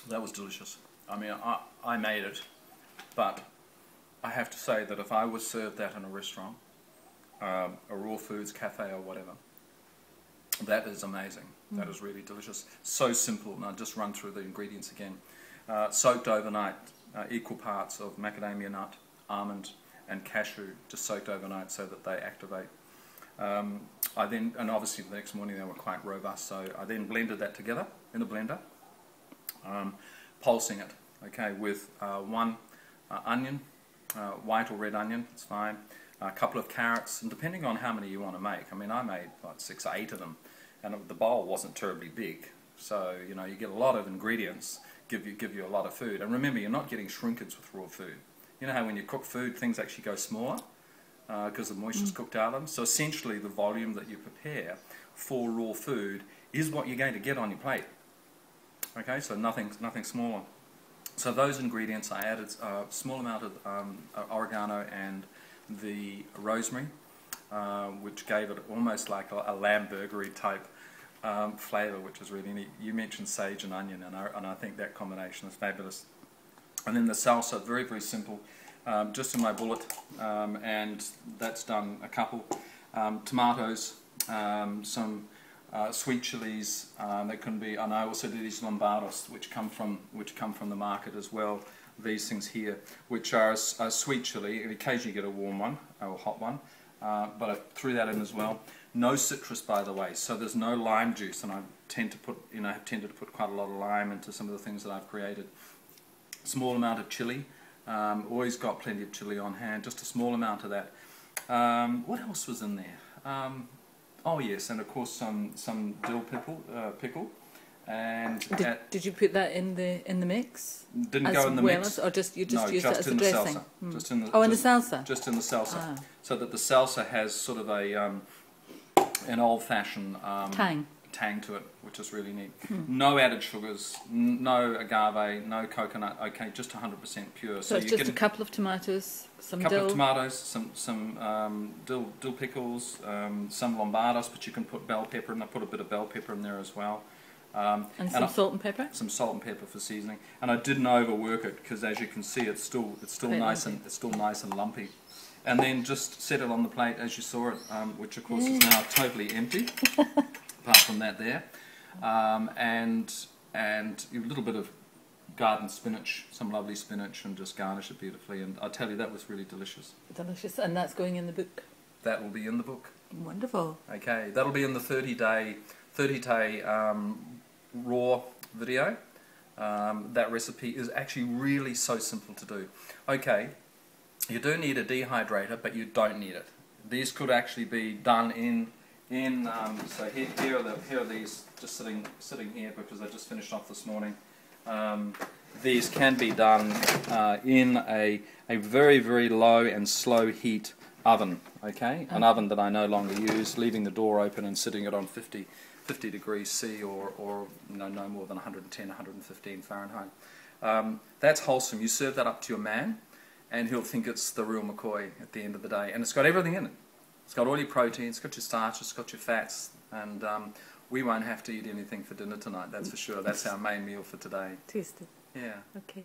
That was delicious. I mean, I made it, but I have to say that if I was served that in a restaurant, a raw foods cafe or whatever, that is amazing. That is really delicious. So simple. And I'll just run through the ingredients again. Soaked overnight, equal parts of macadamia nut, almond and cashew, just soaked overnight so that they activate. I then, and obviously the next morning they were quite robust, so I then blended that together in a blender, pulsing it, okay, with one onion, white or red onion, it's fine, a couple of carrots, and depending on how many you want to make. I mean, I made like 6 or 8 of them, and the bowl wasn't terribly big, so you know, you get a lot of ingredients, give you a lot of food. And remember, you're not getting shrinkage with raw food. You know how when you cook food, things actually go smaller because the moisture's cooked out of them. So essentially, the volume that you prepare for raw food is what you're going to get on your plate. Okay, so nothing smaller. So those ingredients, I added a small amount of oregano and the rosemary, which gave it almost like a lamb burgery type flavour, which is really neat. You mentioned sage and onion, and I think that combination is fabulous. And then the salsa, very, very simple, just in my bullet, and that's done a couple. Tomatoes, some sweet chilies, that can be, and I also do these lombardos, which come from the market as well. These things here, which are a sweet chili, and occasionally you get a warm one, or a hot one, but I threw that in as well. No citrus, by the way, so there's no lime juice, and I tend to put, have tended to put quite a lot of lime into some of the things that I've created. Small amount of chili, always got plenty of chili on hand, just a small amount of that. What else was in there? Oh yes, and of course some dill pickle. And did you put that in the mix? Didn't go in the mix, or just you just no, used just it as in a the dressing? salsa. Just in the, in the salsa. Just in the salsa, so that the salsa has sort of an old-fashioned tang to it, which is really neat. No added sugars, no agave, no coconut. Okay, just 100% pure. So it's just a couple of tomatoes, some dill. Some dill pickles, some lombardos, but you can put bell pepper, and I put a bit of bell pepper in there as well. And some salt and pepper. Some salt and pepper for seasoning, and I didn't overwork it because, as you can see, it's still nice and lumpy. And then just set it on the plate as you saw it, which of course is now totally empty, apart from that there, and a little bit of garden spinach, some lovely spinach, and just garnish it beautifully. And I tell you, that was really delicious. Delicious, and that's going in the book. That will be in the book. Wonderful. Okay, that'll be in the 30-day raw video. That recipe is actually really so simple to do. Okay, you do need a dehydrator, but you don't need it. These could actually be done in so here are these just sitting here because I just finished off this morning. These can be done in a very, very low and slow heat oven. Okay, an oven that I no longer use, leaving the door open and sitting it on 50 degrees C or no more than 110, 115 Fahrenheit. That's wholesome. You serve that up to your man, and he'll think it's the real McCoy at the end of the day. And it's got everything in it. It's got all your protein, it's got your starch, it's got your fats, and we won't have to eat anything for dinner tonight, that's for sure. That's our main meal for today. Tasty. Yeah. Okay.